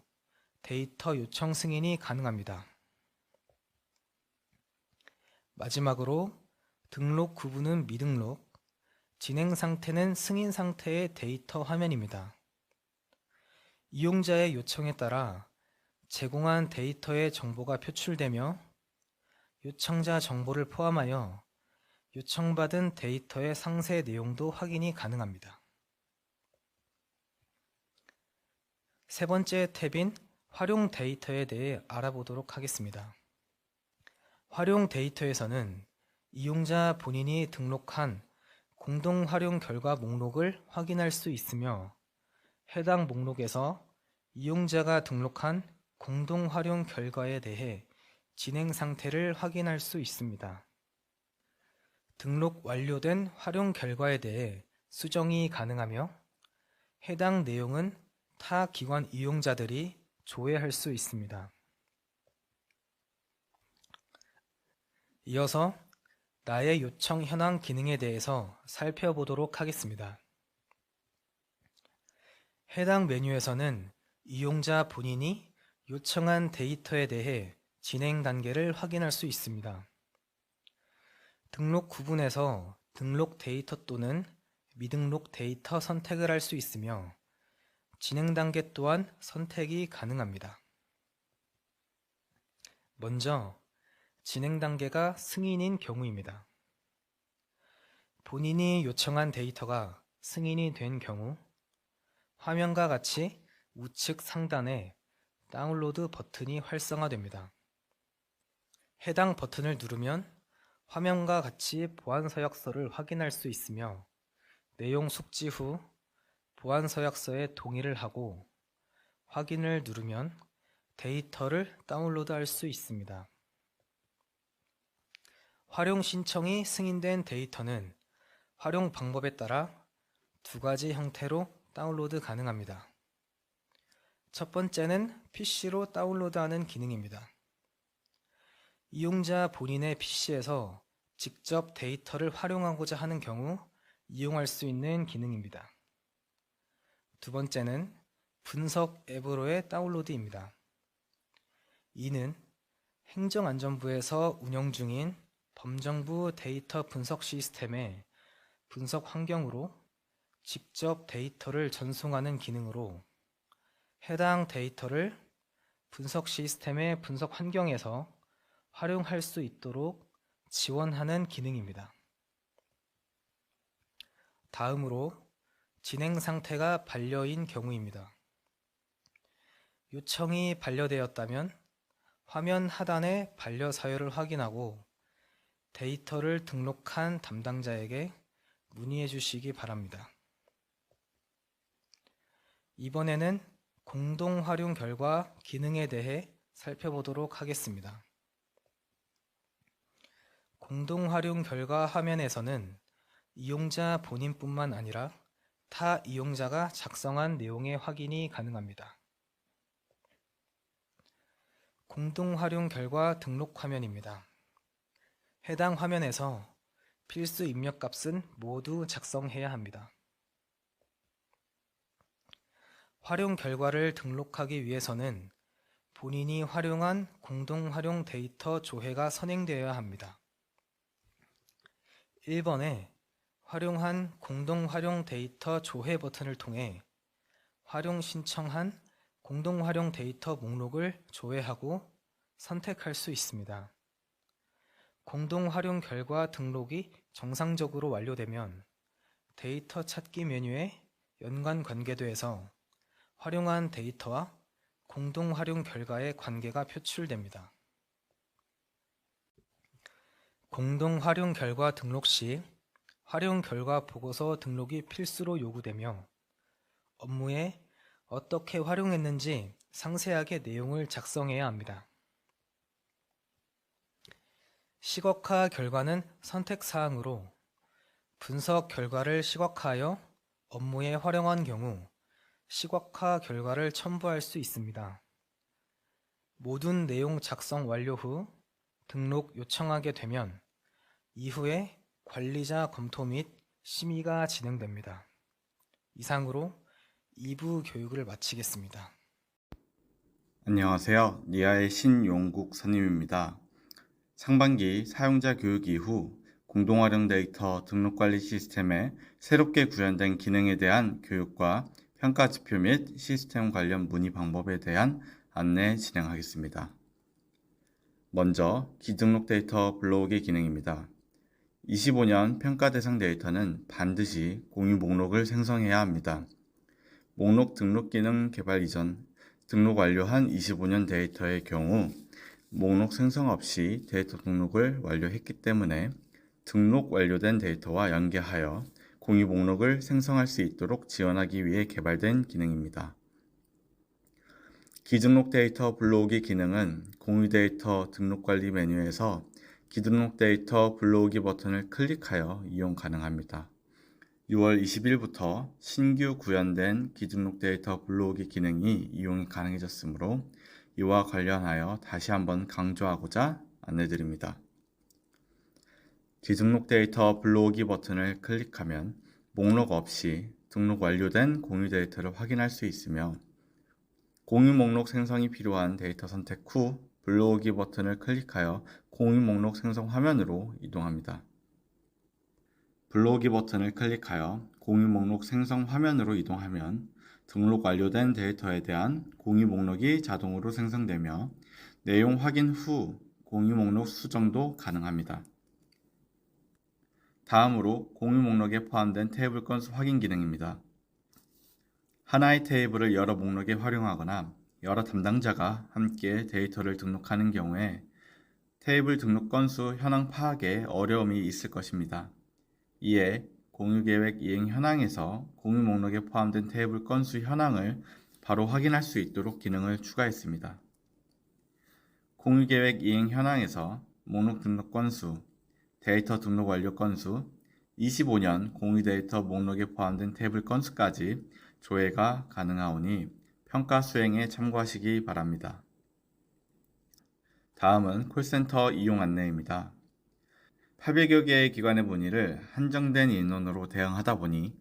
데이터 요청 승인이 가능합니다. 마지막으로 등록 구분은 미등록, 진행 상태는 승인 상태의 데이터 화면입니다. 이용자의 요청에 따라 제공한 데이터의 정보가 표출되며 요청자 정보를 포함하여 요청받은 데이터의 상세 내용도 확인이 가능합니다. 세 번째 탭인 활용 데이터에 대해 알아보도록 하겠습니다. 활용 데이터에서는 이용자 본인이 등록한 공동 활용 결과 목록을 확인할 수 있으며 해당 목록에서 이용자가 등록한 공동 활용 결과에 대해 진행 상태를 확인할 수 있습니다. 등록 완료된 활용 결과에 대해 수정이 가능하며 해당 내용은 타 기관 이용자들이 조회할 수 있습니다. 이어서 나의 요청 현황 기능에 대해서 살펴보도록 하겠습니다. 해당 메뉴에서는 이용자 본인이 요청한 데이터에 대해 진행 단계를 확인할 수 있습니다. 등록 구분에서 등록 데이터 또는 미등록 데이터 선택을 할 수 있으며 진행 단계 또한 선택이 가능합니다. 먼저 진행 단계가 승인인 경우입니다. 본인이 요청한 데이터가 승인이 된 경우 화면과 같이 우측 상단에 다운로드 버튼이 활성화됩니다. 해당 버튼을 누르면 화면과 같이 보안 서약서를 확인할 수 있으며 내용 숙지 후 보안 서약서에 동의를 하고 확인을 누르면 데이터를 다운로드할 수 있습니다. 활용 신청이 승인된 데이터는 활용 방법에 따라 두 가지 형태로 다운로드 가능합니다. 첫 번째는 PC로 다운로드하는 기능입니다. 이용자 본인의 PC에서 직접 데이터를 활용하고자 하는 경우 이용할 수 있는 기능입니다. 두 번째는 분석 앱으로의 다운로드입니다. 이는 행정안전부에서 운영 중인 범정부 데이터 분석 시스템의 분석 환경으로 직접 데이터를 전송하는 기능으로 해당 데이터를 분석 시스템의 분석 환경에서 활용할 수 있도록 지원하는 기능입니다. 다음으로 진행 상태가 반려인 경우입니다. 요청이 반려되었다면 화면 하단의 반려 사유를 확인하고 데이터를 등록한 담당자에게 문의해 주시기 바랍니다. 이번에는 공동 활용 결과 기능에 대해 살펴보도록 하겠습니다. 공동 활용 결과 화면에서는 이용자 본인뿐만 아니라 타 이용자가 작성한 내용의 확인이 가능합니다. 공동 활용 결과 등록 화면입니다. 해당 화면에서 필수 입력 값은 모두 작성해야 합니다. 활용 결과를 등록하기 위해서는 본인이 활용한 공동 활용 데이터 조회가 선행되어야 합니다. 1번에 활용한 공동 활용 데이터 조회 버튼을 통해 활용 신청한 공동 활용 데이터 목록을 조회하고 선택할 수 있습니다. 공동 활용 결과 등록이 정상적으로 완료되면 데이터 찾기 메뉴에 연관 관계도에서 활용한 데이터와 공동 활용 결과의 관계가 표출됩니다. 공동 활용 결과 등록 시 활용 결과 보고서 등록이 필수로 요구되며 업무에 어떻게 활용했는지 상세하게 내용을 작성해야 합니다. 시각화 결과는 선택 사항으로 분석 결과를 시각화하여 업무에 활용한 경우 시각화 결과를 첨부할 수 있습니다. 모든 내용 작성 완료 후 등록 요청하게 되면 이후에 관리자 검토 및 심의가 진행됩니다. 이상으로 2부 교육을 마치겠습니다. 안녕하세요. 니아의 신용국 선임입니다. 상반기 사용자 교육 이후 공동활용 데이터 등록관리 시스템에 새롭게 구현된 기능에 대한 교육과 평가 지표 및 시스템 관련 문의 방법에 대한 안내 진행하겠습니다. 먼저 기등록 데이터 불러오기 기능입니다. 25년 평가 대상 데이터는 반드시 공유 목록을 생성해야 합니다. 목록 등록 기능 개발 이전 등록 완료한 25년 데이터의 경우 목록 생성 없이 데이터 등록을 완료했기 때문에 등록 완료된 데이터와 연계하여 공유 목록을 생성할 수 있도록 지원하기 위해 개발된 기능입니다. 기등록 데이터 불러오기 기능은 공유 데이터 등록 관리 메뉴에서 기등록 데이터 불러오기 버튼을 클릭하여 이용 가능합니다. 6월 20일부터 신규 구현된 기등록 데이터 불러오기 기능이 이용이 가능해졌으므로 이와 관련하여 다시 한번 강조하고자 안내드립니다. 기등록 데이터 불러오기 버튼을 클릭하면 목록 없이 등록 완료된 공유 데이터를 확인할 수 있으며 공유 목록 생성이 필요한 데이터 선택 후 불러오기 버튼을 클릭하여 공유 목록 생성 화면으로 이동합니다. 불러오기 버튼을 클릭하여 공유 목록 생성 화면으로 이동하면 등록 완료된 데이터에 대한 공유 목록이 자동으로 생성되며 내용 확인 후 공유 목록 수정도 가능합니다. 다음으로 공유 목록에 포함된 테이블 건수 확인 기능입니다. 하나의 테이블을 여러 목록에 활용하거나 여러 담당자가 함께 데이터를 등록하는 경우에 테이블 등록 건수 현황 파악에 어려움이 있을 것입니다. 이에 공유계획 이행 현황에서 공유 목록에 포함된 테이블 건수 현황을 바로 확인할 수 있도록 기능을 추가했습니다. 공유계획 이행 현황에서 목록 등록 건수, 데이터 등록 완료 건수, 25년 공유 데이터 목록에 포함된 테이블 건수까지 조회가 가능하오니 평가 수행에 참고하시기 바랍니다. 다음은 콜센터 이용 안내입니다. 800여 개의 기관의 문의를 한정된 인원으로 대응하다 보니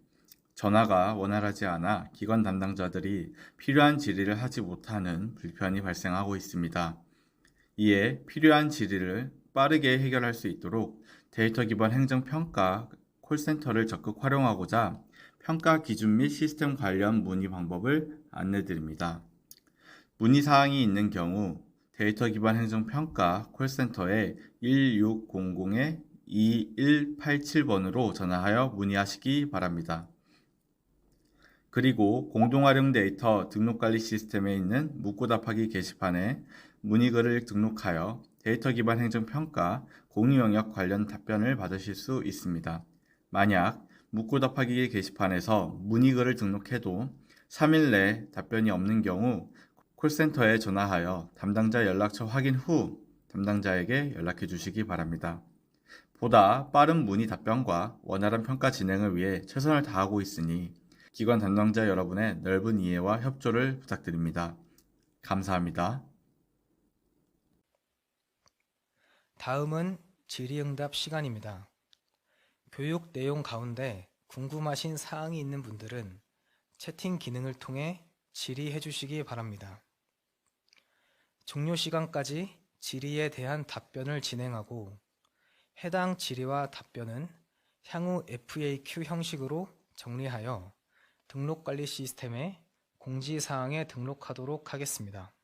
전화가 원활하지 않아 기관 담당자들이 필요한 질의를 하지 못하는 불편이 발생하고 있습니다. 이에 필요한 질의를 빠르게 해결할 수 있도록 데이터 기반 행정평가 콜센터를 적극 활용하고자 평가 기준 및 시스템 관련 문의 방법을 안내드립니다. 문의사항이 있는 경우 데이터 기반 행정평가 콜센터에 1600에 2187번으로 전화하여 문의하시기 바랍니다. 그리고 공동활용 데이터 등록관리 시스템에 있는 묻고 답하기 게시판에 문의글을 등록하여 데이터 기반 행정평가 공유 영역 관련 답변을 받으실 수 있습니다. 만약 묻고 답하기 게시판에서 문의글을 등록해도 3일 내 답변이 없는 경우 콜센터에 전화하여 담당자 연락처 확인 후 담당자에게 연락해 주시기 바랍니다. 보다 빠른 문의 답변과 원활한 평가 진행을 위해 최선을 다하고 있으니 기관 담당자 여러분의 넓은 이해와 협조를 부탁드립니다. 감사합니다. 다음은 질의응답 시간입니다. 교육 내용 가운데 궁금하신 사항이 있는 분들은 채팅 기능을 통해 질의해 주시기 바랍니다. 종료 시간까지 질의에 대한 답변을 진행하고 해당 질의와 답변은 향후 FAQ 형식으로 정리하여 등록관리 시스템에 공지사항에 등록하도록 하겠습니다.